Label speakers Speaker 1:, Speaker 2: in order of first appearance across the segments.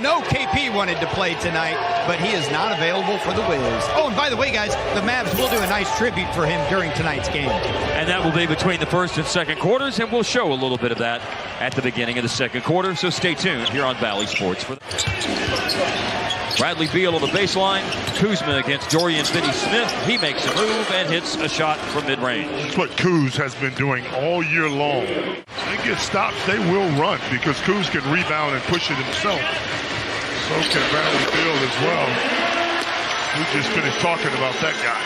Speaker 1: No, KP wanted to play tonight, but he is not available for the Wiz. Oh, and by the way, guys, the Mavs will do a nice tribute for him during tonight's game.
Speaker 2: And that will be between the first and second quarters, and we'll show a little bit of that at the beginning of the second quarter. So stay tuned here on Valley Sports. Bradley Beal on the baseline. Kuzma against Dorian Finney-Smith. He makes a move and hits a shot from mid-range.
Speaker 3: That's what Kuz has been doing all year long. They get stops, they will run because Kuz can rebound and push it himself. So can Bradley Beal as well. We just finished talking about that guy.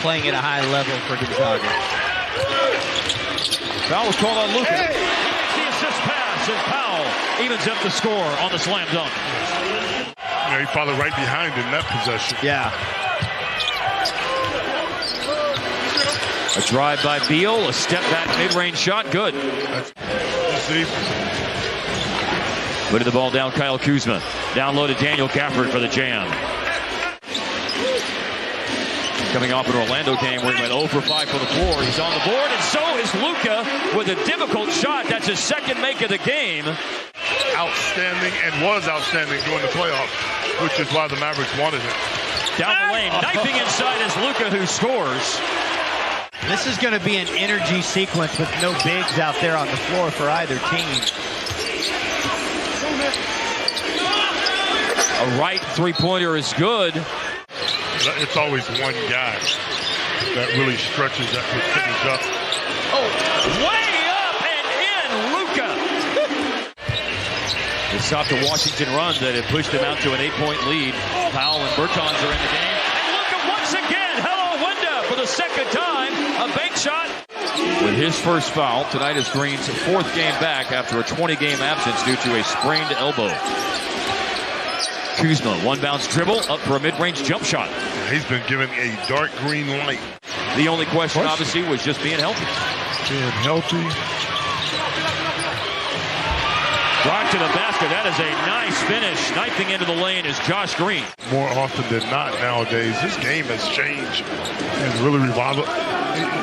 Speaker 1: Playing at a high level for Gonzaga.
Speaker 2: Foul was called on Luka. The assist pass, and Powell evens up the score on the slam dunk.
Speaker 3: Yeah, he followed right behind in that possession.
Speaker 1: Yeah.
Speaker 2: A drive by Beal, a step back mid-range shot, good. Putting the ball down, Kyle Kuzma. Down low to Daniel Gafford for the jam. Coming off an Orlando game where he went 0 for 5 for the floor. He's on the board, and so is Luka with a difficult shot. That's his second make of the game.
Speaker 3: Outstanding, and was outstanding during the playoffs, which is why the Mavericks wanted it.
Speaker 2: Down the lane, knifing inside is Luka, who scores.
Speaker 1: This is going to be an energy sequence with no bigs out there on the floor for either team.
Speaker 2: A right three-pointer is good.
Speaker 3: It's always one guy that really stretches that percentage up.
Speaker 2: Oh, way up and in, Luka. It stopped a Washington run that had pushed him out to an 8-point lead. Powell and Bertans are in the game. And Luka once again, hello, Wenda, for the second time, a bank shot. With his first foul, tonight is Green's fourth game back after a 20-game absence due to a sprained elbow. Kuzma, one bounce dribble, up for a mid-range jump shot.
Speaker 3: He's been given a dark green light.
Speaker 2: The only question, obviously, was just being healthy.
Speaker 3: Being healthy.
Speaker 2: Drive to the basket. That is a nice finish. Knifing into the lane is Josh Green.
Speaker 3: More often than not nowadays, this game has changed and really revolved.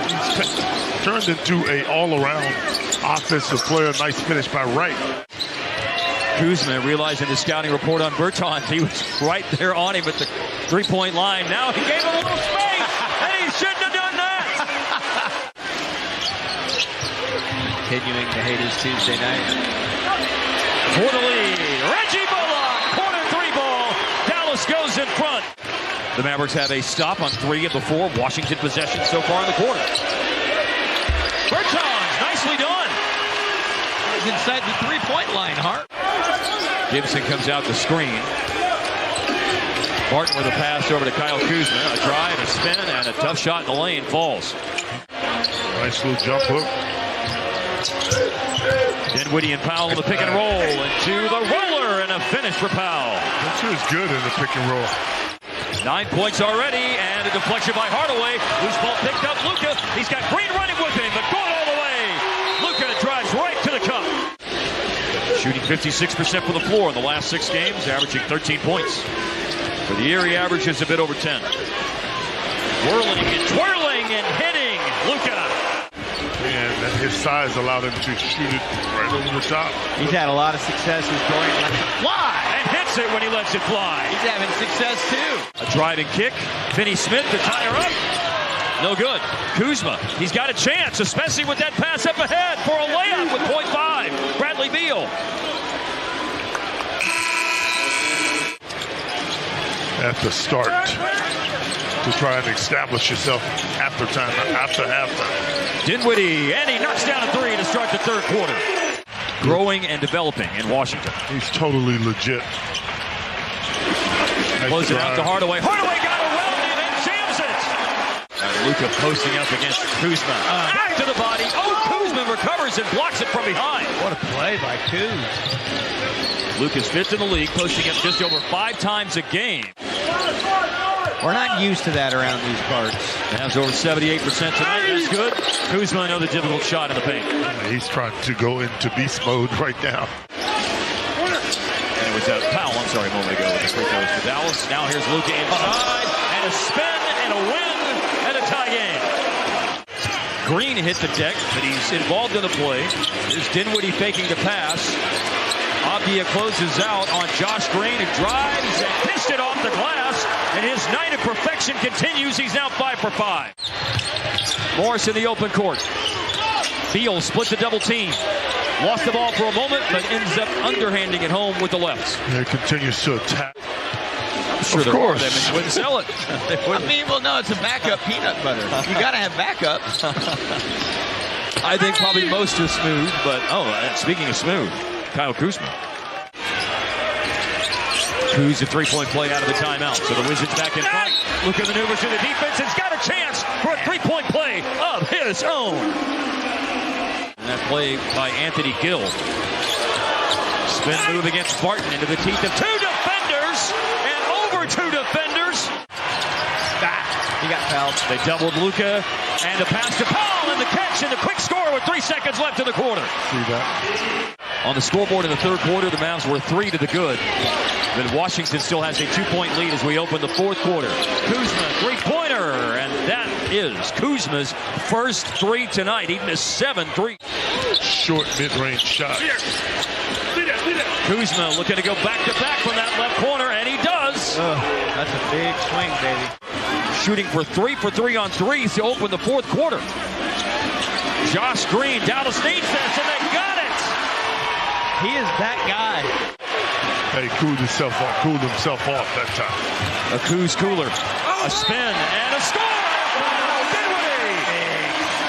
Speaker 3: He's turned into an all-around offensive player. Nice finish by Wright.
Speaker 2: Kuzma realizing the scouting report on Bertans. He was right there on him at the three-point line. Now he gave him a little space, and he shouldn't have done that.
Speaker 1: Continuing to hate his Tuesday night.
Speaker 2: For the lead, Reggie Bullock, corner three ball. Dallas goes in front. The Mavericks have a stop on 3 of the 4 Washington possessions so far in the quarter. Bertans, nicely done.
Speaker 1: He's inside the three-point line, Hart.
Speaker 2: Gibson comes out the screen. Martin with a pass over to Kyle Kuzma. A drive, a spin, and a tough shot in the lane. Falls.
Speaker 3: Nice little jump hook.
Speaker 2: Dinwiddie and Powell in the pick and roll. Into the roller, and a finish for Powell.
Speaker 3: That's who's good in the pick and roll.
Speaker 2: 9 points already, and a deflection by Hardaway. Loose ball picked up Luka. He's got Green running with him, but going all the way. Luka drives right to the cup. Shooting 56% from the floor in the last 6 games, averaging 13 points. For the year, he averages a bit over 10. Whirling and twirling and hitting, Luka.
Speaker 3: And his size allowed him to shoot it right over the top.
Speaker 1: He's had a lot of success with Dorian lets it fly.
Speaker 2: And hits it when he lets it fly.
Speaker 1: He's having success, too.
Speaker 2: A driving kick. Finney-Smith to tie her up. No good. Kuzma, he's got a chance, especially with that pass up ahead for a layup with .5. Bradley Beal.
Speaker 3: At the start to try and establish yourself after halftime.
Speaker 2: Dinwiddie, and he knocks down a 3 to start the third quarter. Growing and developing in Washington.
Speaker 3: He's totally legit.
Speaker 2: Close it out to Hardaway. Hardaway got around him and jams it. And Luka posting up against Kuzma. Back to the body. Oh, Kuzma recovers and blocks it from behind.
Speaker 1: What a play by Kuz.
Speaker 2: Luka's 5th in the league, posting up just over 5 times a game.
Speaker 1: We're not used to that around these parts.
Speaker 2: Mavs over 78% tonight. That's good. Kuzma, another difficult shot in the paint.
Speaker 3: He's trying to go into beast mode right now.
Speaker 2: And it was Powell, a moment ago with the free throws for Dallas. Now here's Luka inside, and a spin, and a win, and a tie game. Green hit the deck, but he's involved in the play. There's Dinwiddie faking the pass. Abdia closes out on Josh Green, who drives and pitched it off the glass, and his night of perfection continues. He's now 5 for 5. Morris in the open court. Beal split the double team. Lost the ball for a moment, but ends up underhanding it home with the lefts.
Speaker 3: Yeah, continues to attack.
Speaker 2: I'm sure there are them and you wouldn't sell it.
Speaker 4: I mean, well, no, it's a backup peanut butter. You got to have backups.
Speaker 2: I think probably most are smooth, but speaking of smooth, Kyle Kuzma. Kuz a three-point play out of the timeout, so the Wizards back in front. Luka maneuvers through the defense. Has got a chance for a three-point play of his own. And that play by Anthony Gill. Spin move against Barton into the teeth of two defenders and over two defenders.
Speaker 4: He got fouled.
Speaker 2: They doubled Luka and a pass to Powell and the catch and the quick score with 3 seconds left in the quarter.
Speaker 3: See that?
Speaker 2: On the scoreboard in the third quarter, the Mavs were 3 to the good. But Washington still has a 2-point lead as we open the fourth quarter. Kuzma, three-pointer, and that is Kuzma's first three tonight. He missed 7 threes.
Speaker 3: Short mid-range shot.
Speaker 2: Kuzma looking to go back-to-back from that left corner, and he does.
Speaker 4: That's a big swing, baby.
Speaker 2: Shooting for 3 for 3 on threes to open the fourth quarter. Josh Green, Dallas needs this, and they got it.
Speaker 4: He is that guy.
Speaker 3: Hey, cooled himself off that time.
Speaker 2: A Kuz cooler, a spin, and a score! Dinwiddie!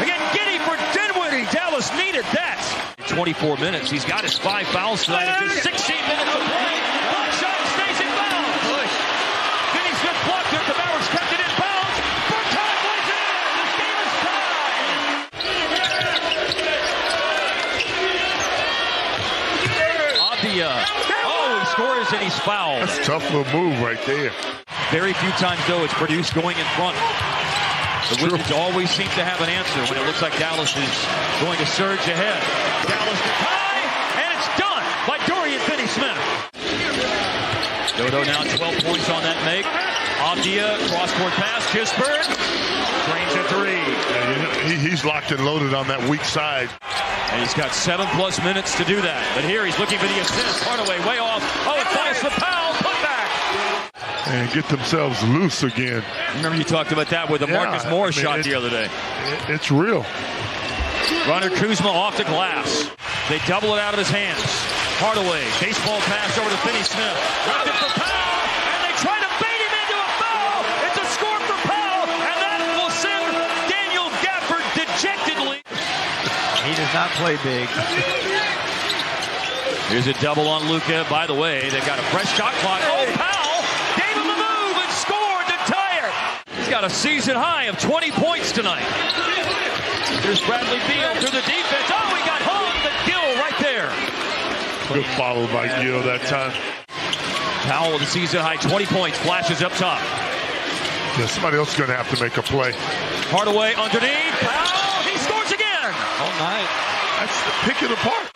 Speaker 2: Again, giddy for Dinwiddie. Dallas needed that. 24 minutes. He's got his 5 fouls tonight in just 16 minutes of play. Block shot, stays in bounds. Finney Smith blocked it. The Mavericks kept it in bounds. Burkhardt plays it in. This game is tied. Abdia. He scores and he's fouled.
Speaker 3: That's a tough little move right there.
Speaker 2: Very few times, though, it's produced going in front. The Wizards always seem to have an answer when it looks like Dallas is going to surge ahead. Dallas to tie, and it's done by Dorian Finney-Smith. Dodo now 12 points on that make. Abdia, cross-court pass, Kispert, drains a 3.
Speaker 3: Yeah, he's locked and loaded on that weak side.
Speaker 2: And he's got 7+ minutes to do that. But here he's looking for the assist. Hardaway way off. Oh, it falls for Powell. Put back.
Speaker 3: And get themselves loose again.
Speaker 2: Remember you talked about that with the Marcus Morris shot the other day.
Speaker 3: It's real.
Speaker 2: Runner Kuzma off the glass. They double it out of his hands. Hardaway, baseball pass over to Finney-Smith. Left it for Powell, and they try to bait him into a foul. It's a score for Powell, and that will send Daniel Gafford dejectedly.
Speaker 4: He does not play big.
Speaker 2: Here's a double on Luka. By the way, they've got a fresh shot clock. Oh, Powell gave him the move and scored to tie it. He's got a season high of 20 points tonight. Here's Bradley Beal through the defense. Oh, he got home, but Gill right there.
Speaker 3: Good follow by Gill that time.
Speaker 2: Powell with a season high 20 points. Flashes up top.
Speaker 3: Yeah, somebody else is going to have to make a play.
Speaker 2: Hardaway underneath. Powell, he scores again.
Speaker 4: All night.
Speaker 3: That's the pick it apart.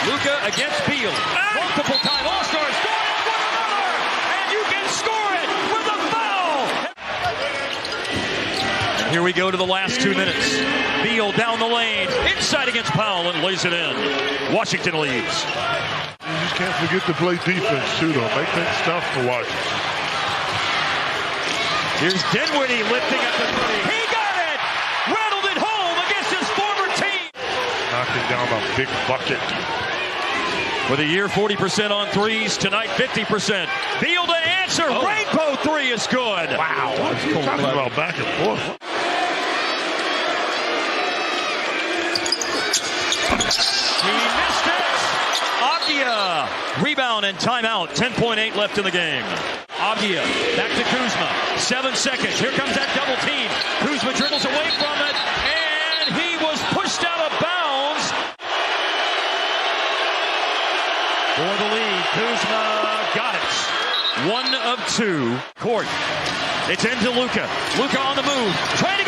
Speaker 2: Luka against Beal. Multiple time All-Stars scoring one another. And you can score it with a foul. And here we go to the last 2 minutes. Beal down the lane. Inside against Powell and lays it in. Washington leads.
Speaker 3: You just can't forget to play defense, too, though. Make things tough for Washington.
Speaker 2: Here's Dinwiddie lifting at the 3. He got it! Rattled it home against his former team.
Speaker 3: Knocking down a big bucket.
Speaker 2: For the year, 40% on threes. Tonight, 50%. Beal to answer. Rainbow 3 is good.
Speaker 3: Wow. Talking about back and forth.
Speaker 2: He missed it. Abdia. Rebound and timeout. 10.8 left in the game. Abdia back to Kuzma. 7 seconds. Here comes that double team. Kuzma dribbles away from it. And he was pushed out of bounds. For the lead, Kuzma got it. 1 of 2. Court. It's into Luka. Luka on the move. Trying to go.